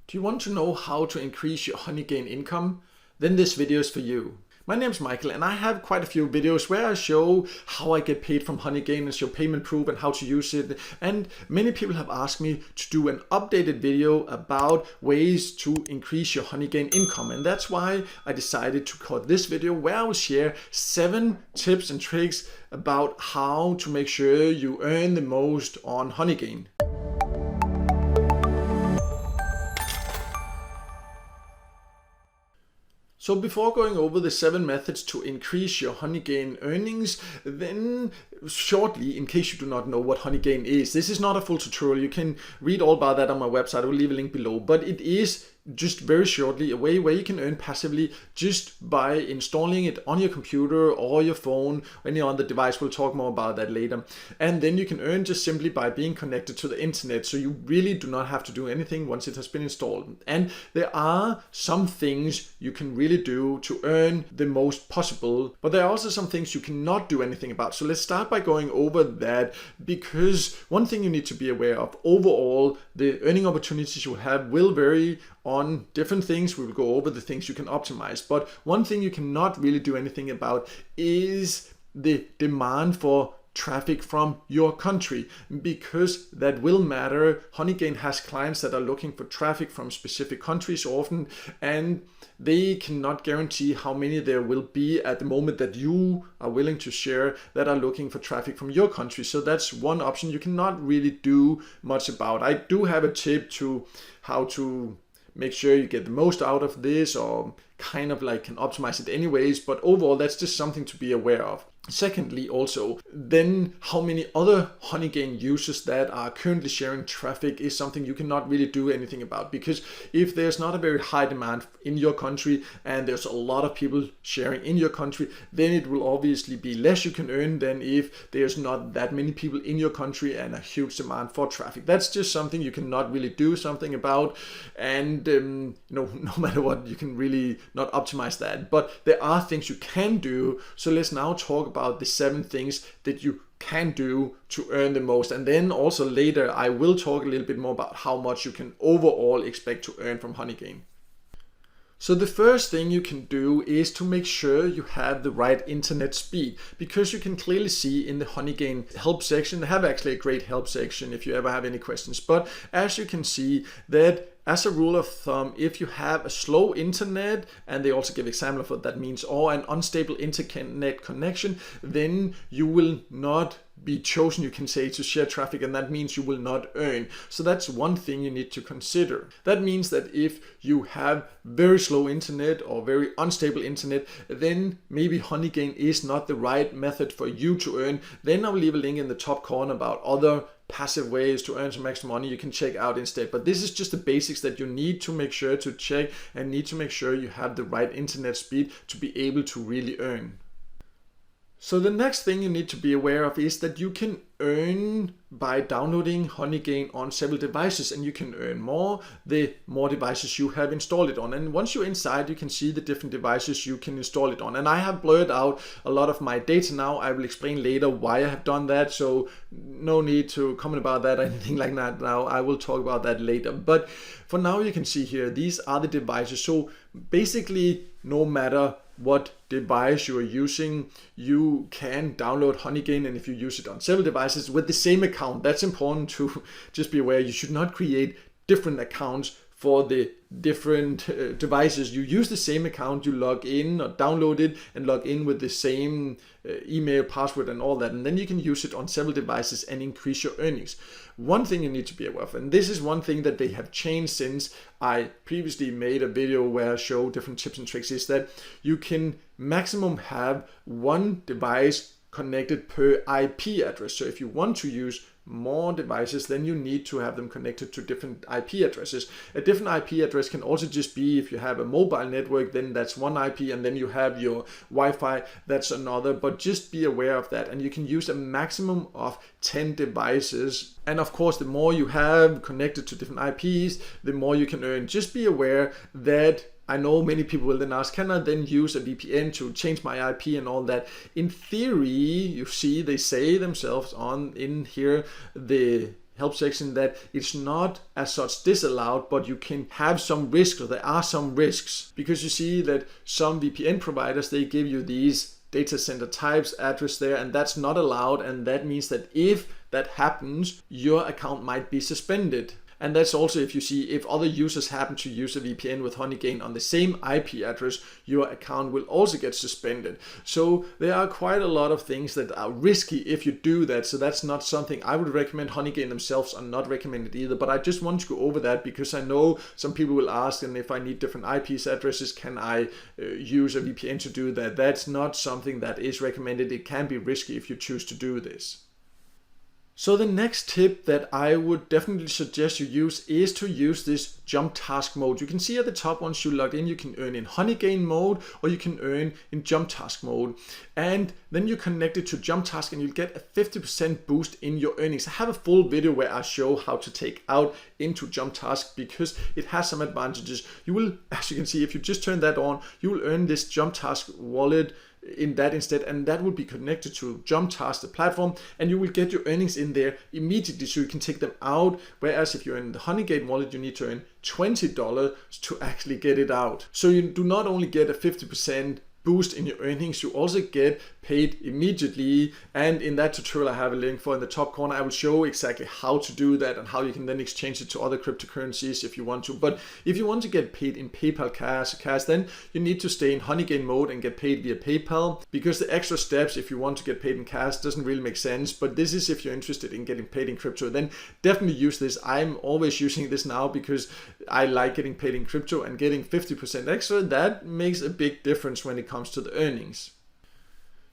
Do you want to know how to increase your Honeygain income? Then this video is for you. My name is Michael and I have quite a few videos where I show how I get paid from Honeygain and show payment proof and how to use it. And many people have asked me to do an updated video about ways to increase your Honeygain income. And that's why I decided to cut this video where I will share 7 tips and tricks about how to make sure you earn the most on Honeygain. So before going over the 7 methods to increase your Honeygain earnings, then shortly, in case you do not know what Honeygain is, this is not a full tutorial. You can read all about that on my website. I will leave a link below, but it is just very shortly a way where you can earn passively just by installing it on your computer or your phone or any other device. We'll talk more about that later. And then you can earn just simply by being connected to the internet. So you really do not have to do anything once it has been installed. And there are some things you can really do to earn the most possible, but there are also some things you cannot do anything about. So let's start by going over that, because one thing you need to be aware of, overall, the earning opportunities you have will vary on different things. We will go over the things you can optimize, but one thing you cannot really do anything about is the demand for traffic from your country, because that will matter. Honeygain has clients that are looking for traffic from specific countries often, and they cannot guarantee how many there will be at the moment that you are willing to share that are looking for traffic from your country. So that's one option you cannot really do much about. I do have a tip to how to make sure you get the most out of this, or kind of like can optimize it anyways, but overall that's just something to be aware of. Secondly, also, then how many other Honeygain users that are currently sharing traffic is something you cannot really do anything about, because if there's not a very high demand in your country and there's a lot of people sharing in your country, then it will obviously be less you can earn than if there's not that many people in your country and a huge demand for traffic. That's just something you cannot really do something about, and no matter what, you can really not optimize that. But there are things you can do. So let's now talk about the 7 things that you can do to earn the most. And then also later I will talk a little bit more about how much you can overall expect to earn from Honeygain. So the first thing you can do is to make sure you have the right internet speed, because you can clearly see in the Honeygain help section, they have actually a great help section if you ever have any questions. But as you can see that as a rule of thumb, if you have a slow internet, and they also give example of what that means, or an unstable internet connection, then you will not be chosen, you can say, to share traffic, and that means you will not earn. So that's one thing you need to consider. That means that if you have very slow internet or very unstable internet, then maybe Honeygain is not the right method for you to earn. Then I'll leave a link in the top corner about other passive ways to earn some extra money you can check out instead. But this is just the basics that you need to make sure to check, and need to make sure you have the right internet speed to be able to really earn. So the next thing you need to be aware of is that you can earn by downloading Honeygain on several devices, and you can earn more the more devices you have installed it on. And once you're inside, you can see the different devices you can install it on. And I have blurred out a lot of my data now. I will explain later why I have done that, so no need to comment about that or anything like that now. I will talk about that later. But for now, you can see here, these are the devices. So basically, no matter what device you are using, you can download Honeygain, and if you use it on several devices with the same account, that's important to just be aware. You should not create different accounts for the different devices. You use the same account, you log in or download it and log in with the same email, password and all that, and then you can use it on several devices and increase your earnings. One thing you need to be aware of, and this is one thing that they have changed since I previously made a video where I show different tips and tricks, is that you can maximum have 1 device connected per IP address. So if you want to use more devices, then you need to have them connected to different IP addresses. A different IP address can also just be, if you have a mobile network, then that's one IP, and then you have your Wi-Fi, that's another. But just be aware of that, and you can use a maximum of 10 devices. And of course, the more you have connected to different IPs, the more you can earn. Just be aware that I know many people will then ask, can I then use a VPN to change my IP and all that? In theory, you see, they say themselves on in here, the help section that it's not as such disallowed, but you can have some risks, or there are some risks, because you see that some VPN providers, they give you these data center types address there, and that's not allowed, and that means that if that happens, your account might be suspended. And that's also if you see if other users happen to use a VPN with Honeygain on the same IP address, your account will also get suspended. So there are quite a lot of things that are risky if you do that. So that's not something I would recommend. Honeygain themselves are not recommended either, but I just want to go over that because I know some people will ask, and if I need different IP addresses, can I use a VPN to do that? That's not something that is recommended. It can be risky if you choose to do this. So the next tip that I would definitely suggest you use is to use this jump task mode. You can see at the top, once you log in, you can earn in Honeygain mode or you can earn in jump task mode. And then you connect it to jump task and you'll get a 50% boost in your earnings. I have a full video where I show how to take out into jump task because it has some advantages. You will, as you can see, if you just turn that on, you will earn this jump task wallet in that instead, and that will be connected to jump task, the platform, and you will get your earnings in there immediately, so you can take them out. Whereas if you're in the Honeygain wallet, you need to earn $20 to actually get it out. So you do not only get a 50% boost in your earnings, you also get paid immediately. And in that tutorial I have a link for in the top corner, I will show exactly how to do that and how you can then exchange it to other cryptocurrencies if you want to. But if you want to get paid in PayPal Cash, then you need to stay in Honeygain mode and get paid via PayPal, because the extra steps if you want to get paid in cash doesn't really make sense. But this is if you're interested in getting paid in crypto, then definitely use this. I'm always using this now because I like getting paid in crypto, and getting 50% extra, that makes a big difference when it comes to the earnings.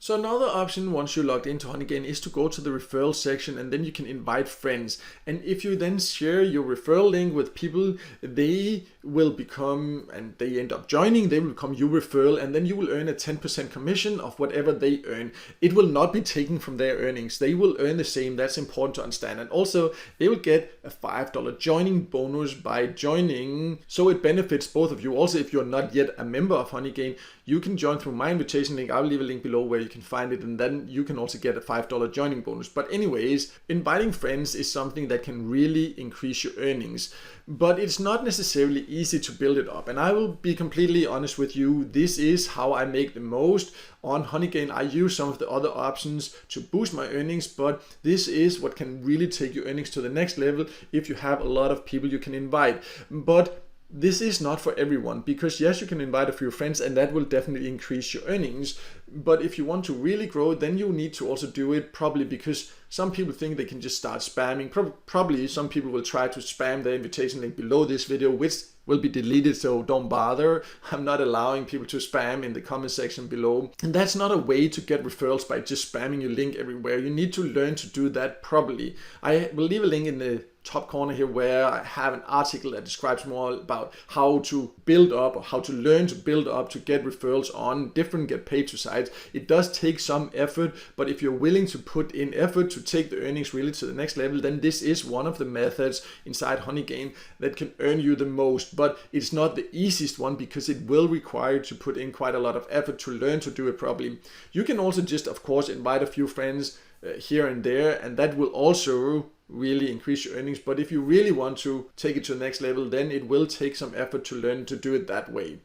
So another option once you're logged into Honeygain is to go to the referral section, and then you can invite friends. And if you then share your referral link with people, they will become, and they end up joining, they will become your referral, and then you will earn a 10% commission of whatever they earn. It will not be taken from their earnings. They will earn the same. That's important to understand. And also they will get a $5 joining bonus by joining. So it benefits both of you. Also, if you're not yet a member of Honeygain, you can join through my invitation link. I'll leave a link below where you can find it, and then you can also get a $5 joining bonus. But anyways, inviting friends is something that can really increase your earnings, but it's not necessarily easy to build it up. And I will be completely honest with you, this is how I make the most on Honeygain. I use some of the other options to boost my earnings, but this is what can really take your earnings to the next level if you have a lot of people you can invite. But this is not for everyone, because yes, you can invite a few friends and that will definitely increase your earnings. But if you want to really grow, then you need to also do it probably, because some people think they can just start spamming. Probably some people will try to spam the invitation link below this video, which will be deleted, so don't bother. I'm not allowing people to spam in the comment section below. And that's not a way to get referrals by just spamming your link everywhere. You need to learn to do that properly. I will leave a link in the top corner here where I have an article that describes more about how to build up, or how to learn to build up to get referrals on different get paid to sites. It does take some effort, but if you're willing to put in effort to take the earnings really to the next level, then this is one of the methods inside Honeygain that can earn you the most. But it's not the easiest one, because it will require you to put in quite a lot of effort to learn to do it properly. You can also just, of course, invite a few friends here and there, and that will also really increase your earnings. But if you really want to take it to the next level, then it will take some effort to learn to do it that way.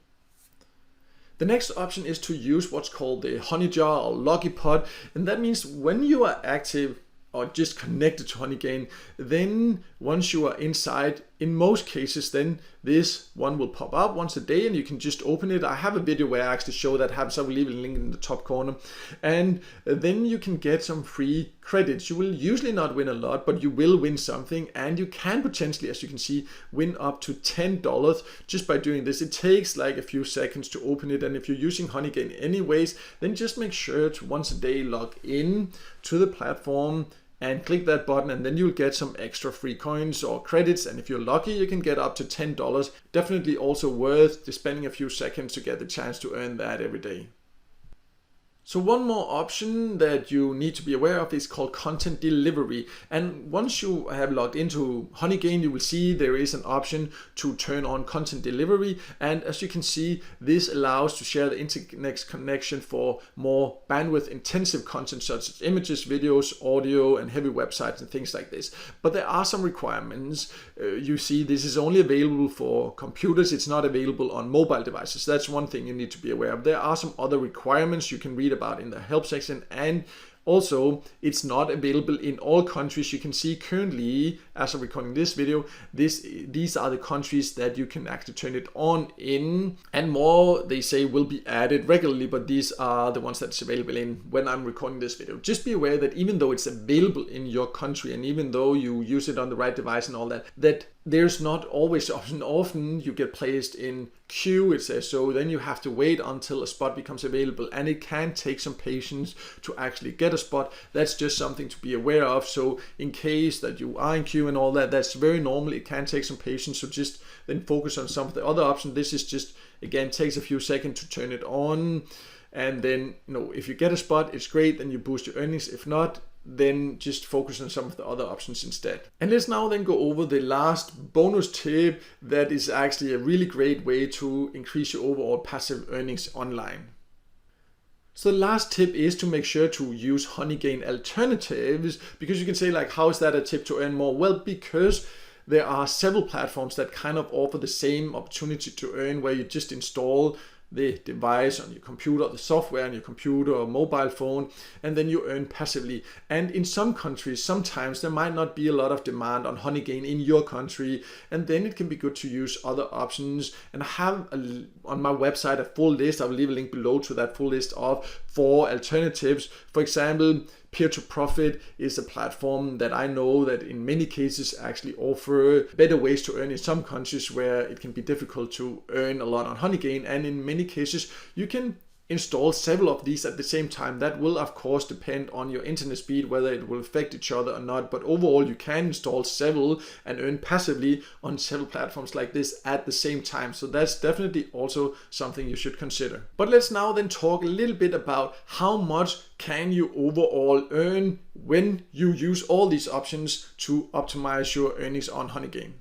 The next option is to use what's called the honey jar or lucky pot, and that means when you are active or just connected to Honeygain, then once you are inside, in most cases, then this one will pop up once a day and you can just open it. I have a video where I actually show that happens. I will leave a link in the top corner. And then you can get some free credits. You will usually not win a lot, but you will win something, and you can potentially, as you can see, win up to $10 just by doing this. It takes like a few seconds to open it, and if you're using Honeygain anyways, then just make sure to once a day log in to the platform and click that button, and then you'll get some extra free coins or credits. And if you're lucky, you can get up to $10. Definitely also worth spending a few seconds to get the chance to earn that every day. So one more option that you need to be aware of is called content delivery. And once you have logged into Honeygain, you will see there is an option to turn on content delivery. And as you can see, this allows to share the internet connection for more bandwidth intensive content such as images, videos, audio, and heavy websites and things like this. But there are some requirements. You see this is only available for computers. It's not available on mobile devices. That's one thing you need to be aware of. There are some other requirements you can read about in the help section, and also it's not available in all countries. You can see currently, as I'm recording this video, these are the countries that you can actually turn it on in, and more they say will be added regularly, but these are the ones that's available in when I'm recording this video. Just be aware that even though it's available in your country and even though you use it on the right device and all that, that there's not always the option. Often you get placed in queue, it says, so then you have to wait until a spot becomes available, and it can take some patience to actually get a spot. That's just something to be aware of. So in case that you are in queue and all that, that's very normal. It can take some patience, so just then focus on some of the other options. This is just, again, takes a few seconds to turn it on, and then if you get a spot, it's great, then you boost your earnings. If not, then just focus on some of the other options instead. And let's now then go over the last bonus tip that is actually a really great way to increase your overall passive earnings online. So the last tip is to make sure to use Honeygain alternatives, because you can say like, how is that a tip to earn more? Well, because there are several platforms that kind of offer the same opportunity to earn, where you just install the device on your computer, the software on your computer or mobile phone, and then you earn passively. And in some countries, sometimes there might not be a lot of demand on Honeygain in your country, and then it can be good to use other options. And I have on my website a full list. I will leave a link below to that full list of 4 alternatives. For example, Peer-to-Profit is a platform that I know that in many cases actually offer better ways to earn in some countries where it can be difficult to earn a lot on Honeygain. And in many cases, you can install several of these at the same time. That will of course depend on your internet speed, whether it will affect each other or not, but overall you can install several and earn passively on several platforms like this at the same time. So that's definitely also something you should consider. But let's now then talk a little bit about how much can you overall earn when you use all these options to optimize your earnings on Honeygain.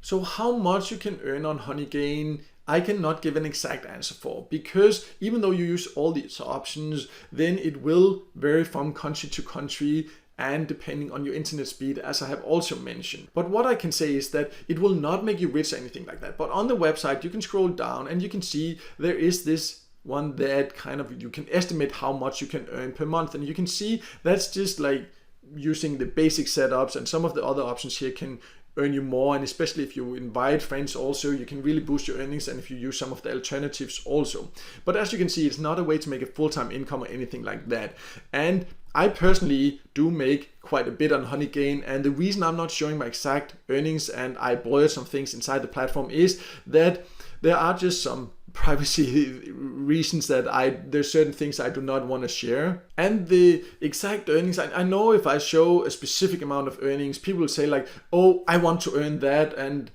So how much you can earn on Honeygain, I cannot give an exact answer for, because even though you use all these options, then it will vary from country to country and depending on your internet speed, as I have also mentioned. But what I can say is that it will not make you rich or anything like that. But on the website, you can scroll down and you can see there is this one that kind of, you can estimate how much you can earn per month. And you can see that's just like using the basic setups, and some of the other options here can earn you more, and especially if you invite friends also, you can really boost your earnings, and if you use some of the alternatives also. But as you can see, it's not a way to make a full-time income or anything like that. And I personally do make quite a bit on Honeygain, and the reason I'm not showing my exact earnings and I blur some things inside the platform is that there are just some privacy reasons that there's certain things I do not want to share. And the exact earnings, I know if I show a specific amount of earnings, people will say like, oh, I want to earn that, and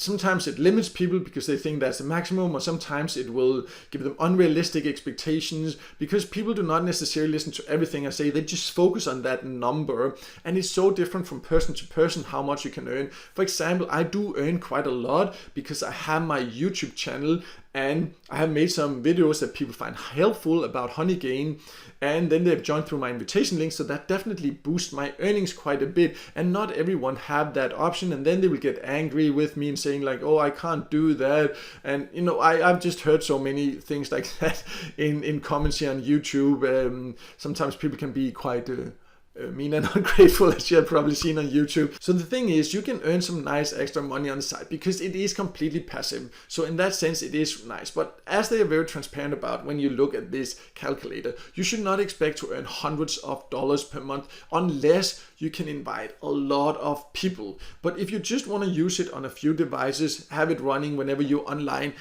sometimes it limits people because they think that's the maximum, or sometimes it will give them unrealistic expectations because people do not necessarily listen to everything I say. They just focus on that number, and it's so different from person to person how much you can earn. For example, I do earn quite a lot because I have my YouTube channel, and I have made some videos that people find helpful about Honeygain, and then they've joined through my invitation link, so that definitely boosts my earnings quite a bit. And not everyone have that option, and then they will get angry with me and saying like, oh, I can't do that. And I've just heard so many things like that in comments here on YouTube. Sometimes people can be quite mean and ungrateful, as you have probably seen on YouTube. So the thing is, you can earn some nice extra money on the side because it is completely passive. So in that sense, it is nice. But as they are very transparent about when you look at this calculator, you should not expect to earn hundreds of dollars per month unless you can invite a lot of people. But if you just want to use it on a few devices, have it running whenever you're online,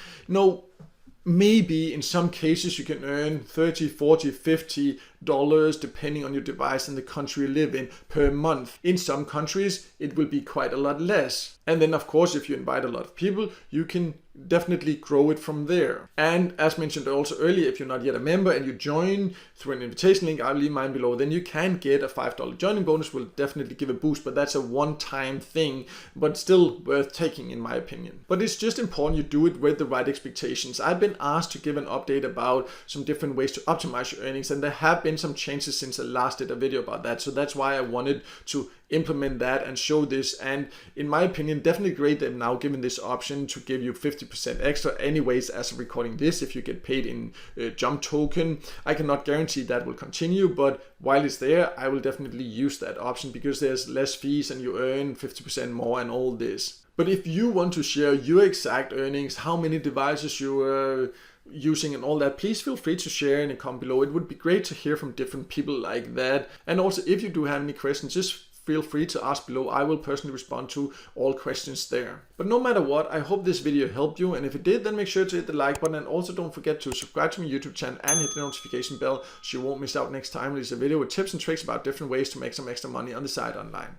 maybe in some cases you can earn $30, $40, $50 depending on your device and the country you live in per month. In some countries it will be quite a lot less. And then of course, if you invite a lot of people, you can definitely grow it from there. And as mentioned also earlier, if you're not yet a member and you join through an invitation link, I'll leave mine below, then you can get a $5 joining bonus. Will definitely give a boost, but that's a one-time thing, but still worth taking in my opinion. But it's just important you do it with the right expectations. I've been asked to give an update about some different ways to optimize your earnings, and there have been some changes since I last did a video about that. So that's why I wanted to implement that and show this. And in my opinion, definitely great they've now given this option to give you 50% extra anyways as of recording this if you get paid in jump token. I cannot guarantee that will continue, but while it's there, I will definitely use that option because there's less fees and you earn 50% more and all this. But if you want to share your exact earnings, how many devices you are using and all that, please feel free to share in a comment below. It would be great to hear from different people like that. And also, if you do have any questions, just feel free to ask below. I will personally respond to all questions there. But no matter what, I hope this video helped you, and if it did, then make sure to hit the like button, and also don't forget to subscribe to my YouTube channel and hit the notification bell so you won't miss out next time there's a video with tips and tricks about different ways to make some extra money on the side online.